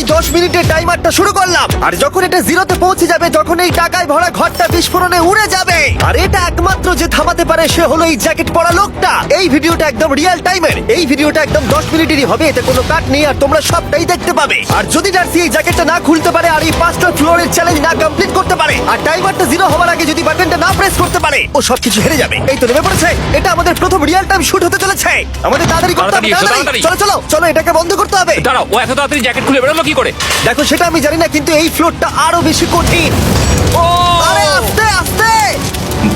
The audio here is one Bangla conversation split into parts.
আমি 10 মিনিটের টাইমারটা শুরু করলাম, আর যখন এটা জিরোতে পৌঁছে যাবে তখন এই টাকায় ভরা ঘরটা বিস্ফোরণে উড়ে যাবে। আর এটা একমাত্র যে থামাতে পারে সে হলো এই জ্যাকেট পরা লোকটা। এই ভিডিওটা একদম রিয়েল টাইমের, এই ভিডিওটা একদম 10 মিনিটেরই হবে, এতে কোনো কাট নেই আর তোমরা সবটাই দেখতে পাবে। আর যদি ডার্সি এই জ্যাকেটটা না খুলতে পারে আর এই 5টা ফ্লোরের চ্যালেঞ্জ না কমপ্লিট করতে পারে আর টাইমারটা জিরো হওয়ার আগে যদি বাটনটা না প্রেস করতে পারে, ও সবকিছু হেরে যাবে। এই তো নেমে পড়েছে, এটা আমাদের প্রথম রিয়েল টাইম শুট হতে চলেছে। আমাদের তাড়াতাড়ি করতে হবে, তাড়াতাড়ি। চলো চলো চলো, এটাকে বন্ধ করতে হবে। দাঁড়াও, ও এত তাড়াতাড়ি জ্যাকেট খুলে বেরোলো কি করে? দেখো সেটা আমি জানি না, কিন্তু এই ফ্লোরটা আরো বেশি কঠিন। ও আরে আস্তে আস্তে।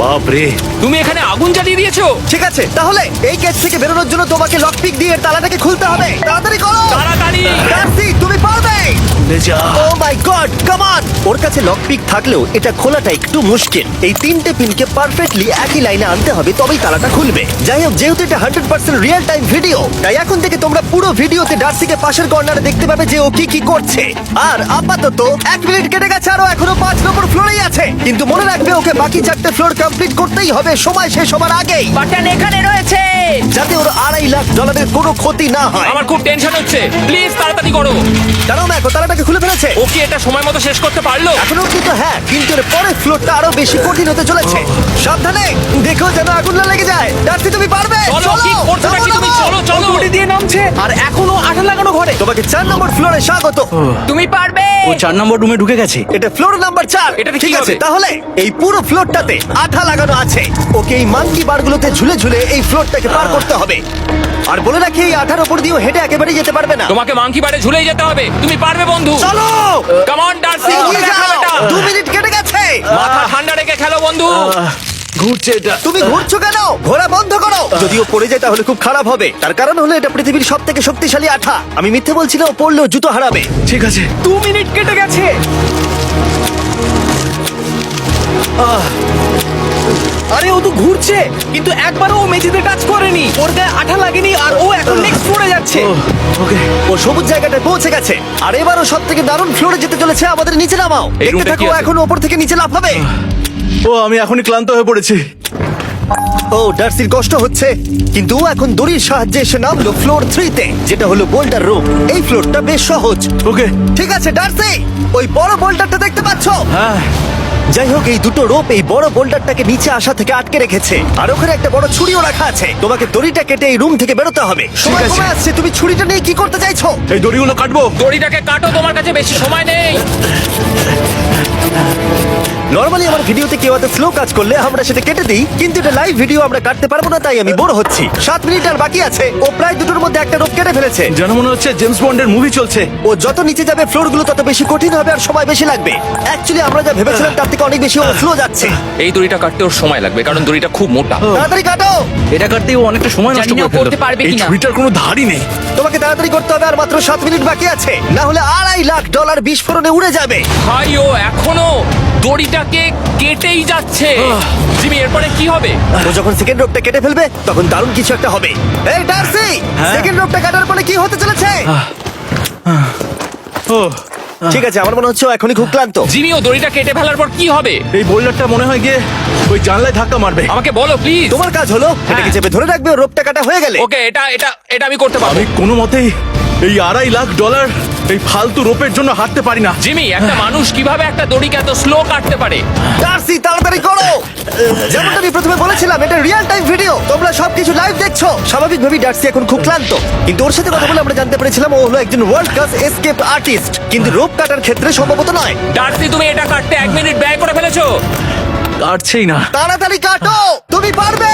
বাপ রে, তুমি এখানে আগুন জ্বালিয়ে দিয়েছো। ঠিক আছে, তাহলে এই কেস থেকে বেরোনোর জন্য তোমাকে লকপিক দিয়ে এর তালাটাকে খুলতে হবে। তাড়াতাড়ি করো তাড়াতাড়ি। ডার্সি, তুমি পারবে। খুলে যা। ও মাই গড, কাম অন। ওর কাছে লকপিক থাকলেও এটা খোলাটা একটু মুশকিল। এই 3টে পিনকে পারফেক্টলি একই লাইনে আনতে হবে, তবেই তালাটা খুলবে। যাই হোক, যেহেতু এটা 100% রিয়েল টাইম ভিডিও, তাই এখন থেকে তোমরা পুরো ভিডিওতে ডার্সিকে পাশের কর্নারে দেখতে পাবে যে ও কি কি করছে। আর আপাতত 1 মিনিট কেটে গেছে, আরো এখনো 5 নম্বর ফ্লোরেই আছে। কিন্তু মনে রাখবে ওকে বাকি 4টে ফ্লোর কমপ্লিট করতেই হবে সময় শেষ হবার আগেই, বাটন এখানে রয়েছে। যাতে ওর $2.5 লাখ কোনো ক্ষতি না হয়। আমার খুব টেনশন হচ্ছে, প্লিজ তাড়াতাড়ি করো। দাঁড়াও, দেখো তালাটাকে খুলে ফেলেছে। ও কি এটা সময় মতো শেষ করতে পারলো? এখনো কিন্তু হ্যাঁ, কিন্তু এর পরের ফ্লোরটা আরো বেশি কঠিন হতে চলেছে। সাবধানে, দেখো যেন আগুন না লেগে যায়। ডার্সি, তুমি পারবে। চলো, কি করছো নাকি তুমি? চলো চলো। গুড়ি দিয়ে নামছে আর এখনো আঠা লাগানো ঘরে। তোমাকে 4 নম্বর ফ্লোরে স্বাগত। তুমি পারবে। ও 4 নম্বর রুমে ঢুকে গেছে। এটা ফ্লোর নাম্বার 4। এটাতে ঠিক কি আছে, হবে? তাহলে এই পুরো ফ্লোরটাতে আঠা লাগানো আছে। ওকে এই মাঙ্কি বারগুলোতে ঝুলে ঝুলে এই ফ্লোরটাকে পার করতে হবে। আর বলে রাখি, এই আঠার উপর দিয়েও হেঁটে একেবারে যেতে পারবে না। তোমাকে মাংকি বারে ঝুলেই যেতে হবে। তুমি পারবে বন্ধু। চলো, কাম অন ডার্সি, এগিয়ে দেখো যাও। এটা। 2 মিনিট কেটে গেছে। মাথা ঠান্ডা রেখে খেলো বন্ধু। ঘুরছে এটা। তুমি ঘুরছো কেন? ঘোরা বন্ধ করো। যদিও পড়ে যায় তাহলে খুব খারাপ হবে। তার কারণ হলো এটা পৃথিবীর সবথেকে শক্তিশালী আঠা। আমি মিথ্যে বলছি না, ও পড়লেও জুতো হারাবে। ঠিক আছে। 2 মিনিট কেটে গেছে। আরে ও তো ঘুরছে, কিন্তু একবারও ও মেঝেতে টাচ করেনি। ওর গায়ে আঠা লাগেনি আর ও এখন নেক্সট ফ্লোরে যাচ্ছে। ওকে। ও সবুজ জায়গাটায় পৌঁছে গেছে। আর এবারও সব থেকে দারুণ ফ্লোরে যেতে চলেছে। আমাদের নিচে নামাও। এই দেখতে রুমটা থাকো, কি আছে? এখন ওপর থেকে নিচে লাফাবে। ও আমি এখনই ক্লান্ত হয়ে পড়েছি। ও ডার্সির কষ্ট হচ্ছে, কিন্তু ও এখন দড়ির সাহায্যে এসে নামলো ফ্লোর 3-তে, যেটা হলো বোল্ডার রুম। এই ফ্লোরটা বেশ সহজ। ওকে। ঠিক আছে ডার্সি, ওই বড় বোল্ডারটা দেখতে পাচ্ছো? হ্যাঁ। যাই হোক, এই দুটো রোপ এই বড় বোল্ডারটাকে নিচে আসা থেকে আটকে রেখেছে। আর ওখানে একটা বড় ছুরিও রাখা আছে। তোমাকে দড়িটা কেটে এই রুম থেকে বেরোতে হবে। সময় আছে। কমে আসছে, তুমি ছুরিটা নিয়ে কি করতে চাইছো? এই দড়িগুলো কাটবো। দড়িটাকে কাটো, তোমার কাছে বেশি সময় নেই। নরমালি আমার ভিডিওতে কেউ এত স্লো কাজ করলে আমরা সেটা কেটে দিই, কিন্তু এটা লাইভ ভিডিও, আমরা কাটতে পারবো না, তাই আমি বোর হচ্ছি। 7 মিনিট আর বাকি আছে। ও প্রায় দুটোর মধ্যে একটা রোপ কেটে ফেলেছে। যেন মনে হচ্ছে জেমস বন্ডের মুভি চলছে। ও যত নিচে যাবে ফ্লোর গুলো তত বেশি কঠিন হবে আর সময় বেশি লাগবে। অ্যাকচুয়ালি আমরা যা ভেবেছিলাম তার থেকে অনেক বেশি স্লো যাচ্ছে। এই দড়িটা কাটতে ওর সময় লাগবে, কারণ দড়িটা খুব মোটা। তাড়াতাড়ি কাটো। এটা কাটতে ও অনেকটা সময় নষ্ট জানি না করে করতে ফেললো। পারবে এই কিনা। ছুরিটার কোনো ধারই নেই। তোমাকে তাড়াতাড়ি করতে হবে, আর মাত্র 7 মিনিট বাকি আছে, না হলে $2.5 লাখ বিস্ফোরণে উড়ে যাবে। ভাই ও এখনো দড়িটাকে কেটেই যাচ্ছে। জিমি, এরপরে কি হবে? ও যখন সেকেন্ড রোপটা কেটে ফেলবে তখন দারুণ কিছু একটা হবে। এই ডার্সি, সেকেন্ড রোপটা কাটার পরে কি হতে চলেছে? ও ঠিক আছে, আমার মনে হচ্ছে ও এখনই খুব ক্লান্ত। জিমি, ও দড়িটা কেটে ফেলার পর কি হবে? এই বোল্ডারটা মনে হয় গিয়ে ওই জানলায় ধাক্কা মারবে। আমাকে বলো প্লিজ। তোমার কাজ হলো এটাকে চেপে ধরে রাখবে, ও রোপটা কাটা হয়ে গেলে। ওকে, এটা এটা এটা আমি করতে পারবো। আমি কোনো মতেই এই $2.5 লাখ এই ফালতু রোপের জন্য হাঁটতে পারি না। জিমি, একটা মানুষ কিভাবে একটা দড়িকে এত স্লো কাটতে পারে? ডার্সি, তাড়াতাড়ি করো। যেমনটা আমি প্রথমে বলেছিলাম, এটা রিয়েল টাইম ভিডিও, তোমরা সবকিছু লাইভ দেখছো। স্বাভাবিকভাবেই ডার্সি এখন খুব ক্লান্ত, কিন্তু ওর সাথে কথা বলে আমরা জানতে পেরেছিলাম ও হলো একজন ওয়ার্ল্ড ক্লাস এসকেপ আর্টিস্ট, কিন্তু রোপ কাটার ক্ষেত্রে সম্ভবত নয়। ডার্সি, তুমি এটা কাটতে 1 মিনিট ব্যয় করে ফেলেছো। কাটছেই না। তাড়াতাড়ি কাটো, তুমি পারবে।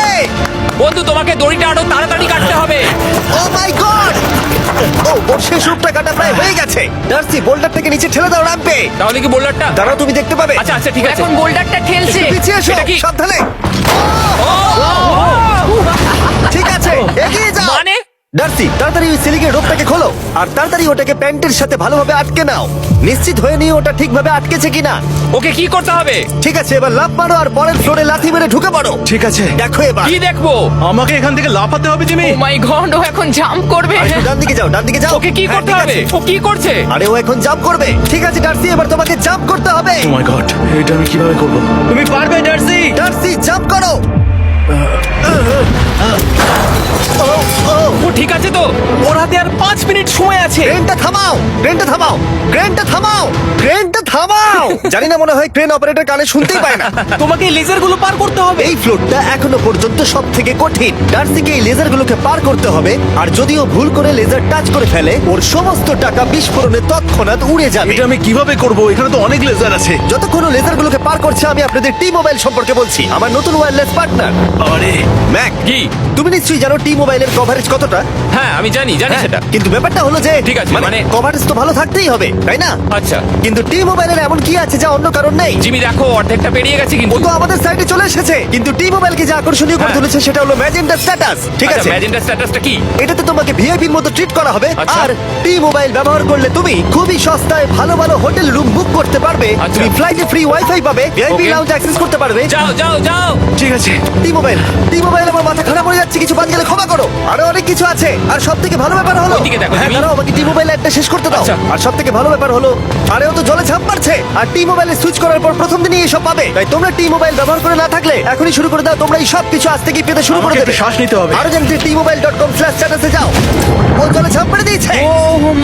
বন্ধু, তোমাকে দড়িটা আরো তাড়াতাড়ি কাটতে হবে। ও মাই গড! ও, ওর শেষ রূপটা কাটা প্রায় হয়ে গেছে। ডার্সি, বোল্ডারটাকে নিচে ঠেলে দাও রাম্পে। তাহলে কি বোল্ডারটা? দাঁড়াও, তুমি দেখতে পাবে। আচ্ছা আচ্ছা, ঠিক আছে। এখন বোল্ডারটা ঠেলছে। পিছিয়ে এসো, এটা কি? সাবধানে। ঠিক আছে, এগিয়ে যাও। মানে? ডার্সি, তাড়াতাড়ি ওই সিলিংয়ের রোপটাকে খোলো আর তাড়াতাড়ি ওটাকে প্যান্টের সাথে ভালোভাবে আটকে নাও। নিশ্চিত হয়ে নিয়ে ওটা ঠিকভাবে আটকেছে কিনা। ওকে কি করতে হবে? ঠিক আছে, এবার লাফ মারো আর পরের ফ্লোরে লাথি মেরে ঢুকে পড়ো। ঠিক আছে। দেখো এবার। কি দেখবো? আমাকে এখান থেকে লাফাতে হবে জিমি। ও মাই গড, ও এখন জাম্প করবে। আর একটু ডান দিকে যাও, ডান দিকে যাও। ওকে কি হ্যাঁ, করতে ঠিক হবে? আছে। ও কি করছে? আরে ও এখন জাম্প করবে। ঠিক আছে ডার্সি, এবার তোমাকে জাম্প করতে হবে। ও মাই গড, এটা আমি কিভাবে করব? তুমি পারবে ডার্সি। ডার্সি, জাম্প করো। ও ঠিক আছে তো? ওর হাতে আর 5 মিনিট সময় আছে। ক্রেনটা থামাও, ক্রেনটা থামাও, ক্রেনটা থামাও, ক্রেনটা থামাও। জানি না, মনে হয় ক্রেন অপারেটর কানে শুনতেই পায় না। তোমাকে এই লেজারগুলো পার করতে হবে। এই ফ্লোরটা এখনো পর্যন্ত সব থেকে কঠিন। ডার্সিকে এই লেজারগুলোকে পার করতে হবে, আর যদিও ভুল করে লেজার টাচ করে ফেলে, ওর সমস্ত টাকা বিস্ফোরণে তৎক্ষণাৎ উড়ে যাবে। এটা আমি কিভাবে করব? এখানে তো অনেক লেজার আছে। যতক্ষণ ও লেজারগুলোকে পার করছে, আমি আপনাদের টি মোবাইল সম্পর্কে বলছি, আমার নতুন ওয়্যারলেস পার্টনার। আরে ম্যাক, কি? তুমি নিশ্চয়ই জানো টি মোবাইলের কভারেজ কতটা? হ্যাঁ আমি জানি সেটা। কিন্তু ব্যাপারটা হলো যে ঠিক আছে, মানে- কভারেজ তো ভালো থাকতেই হবে, তাই না? আচ্ছা কিন্তু টি মোবাইলের এমন কি আছে যা অন্য কারণ নেই? জিমি দেখো অর্ধেকটা পেরিয়ে গেছে ও কিন্তু। তো আমাদের সাইডে চলে এসেছে, কিন্তু টি মোবাইলকে যে আকর্ষণীয় করে হ্যাঁ। তুলেছে সেটা হলো ম্যাজেন্টা স্ট্যাটাস। ঠিক আছে, ম্যাজেন্টা স্ট্যাটাসটা কি? এটাতে তোমাকে ভিআইপির মতো ট্রিট করা হবে। আচ্ছা। আর টি মোবাইল ব্যবহার করলে তুমি খুবই সস্তায় ভালো ভালো হোটেল রুম বুক করতে পারবে। আচ্ছা। তুমি ফ্লাইটে ফ্রি ওয়াইফাই পাবে, ভিআইপি Okay. লাউঞ্জ অ্যাক্সেস করতে পারবে। যাও যাও যাও। ঠিক আছে। টি মোবাইল আমার মাথা খারাপ হয়ে যাচ্ছে, কিছু বাদ গেলে ক্ষমা করো। আরো অনেক কিছু আছে, আর সব থেকে ভালো ব্যাপার হলো, ওইদিকে দেখো, হ্যাঁ তুমি। দাঁড়াও, আমাকে টি মোবাইল একটা শেষ করতে দাও। আচ্ছা। আর সব থেকে ভালো ব্যাপার হলো, আরে ও তো জলে ঝাঁপ মারছে, আর টি মোবাইলে সুইচ করার পর প্রথম দিনই এসব পাবে। তাই তোমরা টি মোবাইল ব্যবহার করে না থাকলে এখনই শুরু করে দাও। তোমরা এই সব কিছু আজ থেকেই পেতে শুরু করে আমাকে দেবে। একটু শ্বাস নিতে হবে। আরো জানতে tmobile.com/status এ যাও। ও জলে ঝাঁপ মেরে দিয়েছে। ও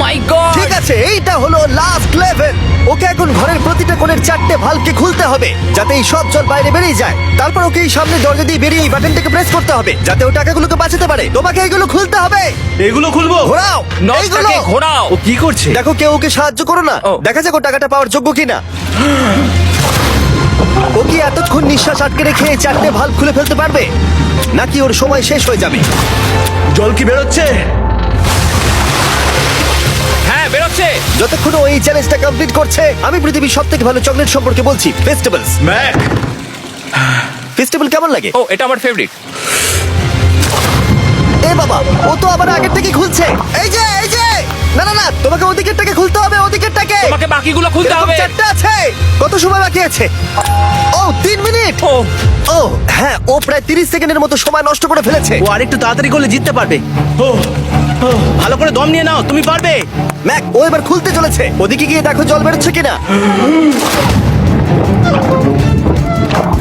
মাই গড। ঠিক আছে, এইটা হলো লাস্ট লেভেল। ওকে এখন ঘরের প্রতিটা কোণের 4টে ভালভকে খুলতে হবে, যাতে এই সব জল বাইরে বেরিয়ে যায়। তারপর ওকে এই সামনে দরজা দিয়ে বেরিয়ে এই বাটনটাকে প্রেস করতে হবে, যাতে ও টাকাগুলোকে বাঁচাতে পারে। তোমাকে এগুলো খুলতে হবে। এগুলো খুলবো? ঘোরাও এইগুলো। নটটাকে ঘোরাও। ও কি করছে? দেখো, কেউ ওকে সাহায্য করো না। ও। দেখা যাক ও টাকাটা পাওয়ার যোগ্য কিনা। ও কি এতক্ষণ নিঃশ্বাস আটকে রেখে এই 4টে ভালভ খুলে ফেলতে পারবে, নাকি ওর সময় শেষ হয়ে যাবে? জল কি বেরোচ্ছে? হ্যাঁ বেরোচ্ছে। যতক্ষণ ও এই চ্যালেঞ্জটা কমপ্লিট করছে, আমি পৃথিবীর সবথেকে ভালো চকলেট সম্পর্কে বলছি, ফেস্টিভ্যালস। ম্যাক, ফেস্টিভ্যাল কেমন লাগে? ও এটা আমার ফেভারিট। এ বাবা, ও তো আবার আগেরটাকে খুলছে। এই যে না না না, তোমাকে ওদিকেরটাকে খুলতে হবে, ওদিকেরটাকে। তোমাকে বাকিগুলো খুলতে এরকম হবে। 4টে আছে। কত সময় বাকি আছে? ও 3 মিনিট। ও ও হ্যাঁ, ও প্রায় 30 সেকেন্ডের মতো সময় নষ্ট করে ফেলেছে। ও আরেকটু তাড়াতাড়ি করলে জিততে পারবে। ও ভালো করে দম নিয়ে নাও, তুমি পারবে। ম্যাক, ও এবার খুলতে চলেছে। ওদিকে গিয়ে দেখো জল বেরোচ্ছে কিনা।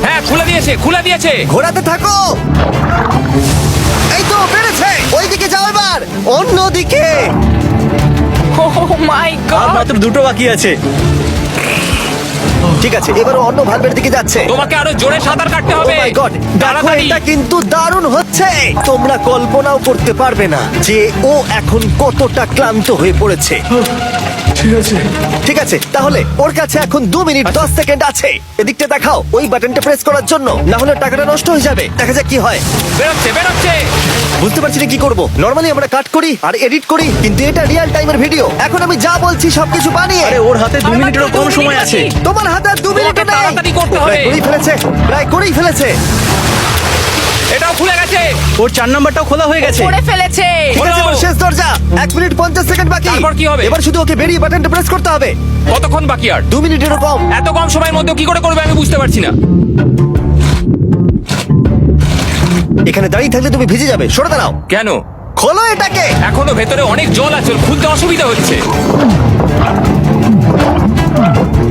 হ্যাঁ খুলে দিয়েছে। ঘোরাতে থাকো। এই তো বেড়েছে। ওইদিকে যাও এবার, অন্যদিকে। ও মাই আর গড। মাত্র 2টো বাকি আছে। ঠিক আছে, এবার ও অন্য ভালভের দিকে যাচ্ছে। তোমাকে আরো জোরে সাঁতার কাটতে Oh হবে। my God! দেখো, তাড়াতাড়ি। এটা কিন্তু দারুণ হচ্ছে। তোমরা কল্পনাও করতে পারবে না যে ও এখন কতটা ক্লান্ত হয়ে পড়েছে। ঠিক আছে। ঠিক আছে, তাহলে ওর কাছে এখন 2 মিনিট 10 সেকেন্ড আছে। এদিকটা দেখাও, ওই বাটনটা প্রেস করার জন্য, না হলে টাকাটা নষ্ট হয়ে যাবে। দেখা যাক কি হয়। বেরোচ্ছে। বুঝতে পারছি না কি করব। নরমালি আমরা কাট করি আর এডিট করি, কিন্তু এটা রিয়েল টাইমের ভিডিও। এখন আমি যা বলছি সবকিছু বানিয়ে। আরে ওর হাতে 2 আর মিনিটেরও মাত্র কম 2 সময় মিনিট আছে। বাকি। তোমার হাতে আর 2 মিনিট নেই। তাড়াতাড়ি করতে হবে। প্রায় করেই ফেলেছে। এটাও খুলে গেছে। ওর 4 নাম্বারটাও খোলা হয়ে গেছে। করে ফেলেছে। ঠিক আছে, এবার শেষ দরজা। 1 মিনিট 50 সেকেন্ড বাকি। তারপর কি হবে? এবার শুধু ওকে বেরিয়ে বাটনটা প্রেস করতে হবে। কতক্ষণ বাকি আর? 2 মিনিটেরও কম। এত কম সময়ের মধ্যে কি করে করবে আমি বুঝতে পারছি না। এখানে দাঁড়িয়ে থাকলে তুমি ভিজে যাবে, সরে দাঁড়াও। কেন? খোলো এটাকে। এখনো ভেতরে অনেক জল আছে, ওর খুলতে অসুবিধা হচ্ছে।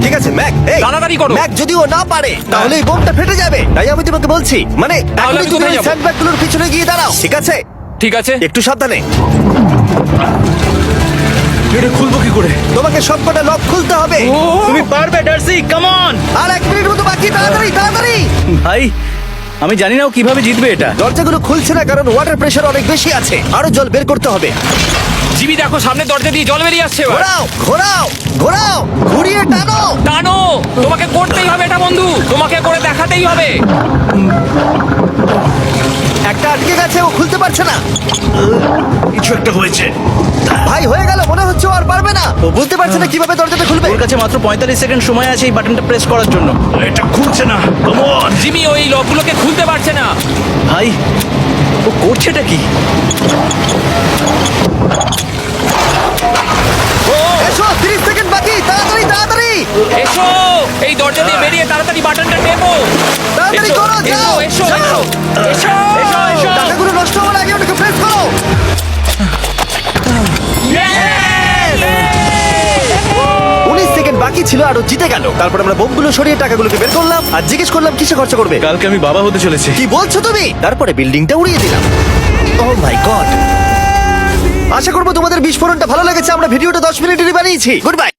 ঠিক আছে ম্যাক, এই তাড়াতাড়ি করো। ম্যাক, যদি ও না পারে তাহলে এই বোমটা ফেটে যাবে। তাই আমি তোমাকে বলছি, মানে তাহলে এখনই আমি তুমি কোথায় ওই যাবো? স্যান্ডব্যাগগুলোর পিছনে গিয়ে দাঁড়াও। ঠিক আছে, ঠিক আছে। একটু সাবধানে। এটা খুলবো কি করে? তোমাকে সবকটা লক খুলতে হবে। তুমি পারবে ডার্সি, কাম অন। আর 1 মিনিট মতো বাকি, তাড়াতাড়ি। ভাই আমি জানি না ও কিভাবে জিতবে এটা। দরজাগুলো খুলছে না কারণ ওয়াটার প্রেশার অনেক বেশি আছে। আরো জল বের করতে হবে। জিবি দেখো সামনে দরজা দিয়ে জল বেরিয়ে আসছে এবার। ঘোরাও, ঘুরিয়ে টানো। টানো। তোমাকে করতেই হবে এটা বন্ধু, তোমাকে করে দেখাতেই হবে। একটা আটকে গেছে, ও খুলতে পারছে না। কিছু একটা হয়েছে। ভাই, হয়ে গেল, মনে হচ্ছে ও আর পারবে না। ও বুঝতে পারছে না কিভাবে দরজাটা খুলবে। ওর কাছে মাত্র 45 সেকেন্ড সময় আছে এই বাটনটা প্রেস করার জন্য। এটা খুলছে না। Come on. জিমি ওই লকগুলোকে খুলতে পারছে না। ভাই ও করছেটা কি? এসো, 30 সেকেন্ড বাকি, তাড়াতাড়ি। এসো এই দরজা দিয়ে বেরিয়ে তাড়াতাড়ি বাটনটা টেপো। তাড়াতাড়ি এসো, করো, যাও, এসো, যাও। এসো, এসো, এসো। টাকাগুলো নষ্ট হওয়ার আগে ওটাকে প্রেস করো। 19 সেকেন্ড বাকি বাকি ছিল আর ও জিতে গেল। তারপর আমরা বোমগুলো সরিয়ে টাকাগুলোকে বের করলাম আর জিজ্ঞেস করলাম কিসে খরচ করবে। কালকে আমি বাবা হতে চলেছি। কি বলছো তুমি? তারপরে বিল্ডিংটা উড়িয়ে দিলাম। ও মাই গড। আশা করবো তোমাদের বিস্ফোরণটা ভালো লেগেছে। আমরা ভিডিওটা 10 মিনিটেরই বানিয়েছি। Good bye.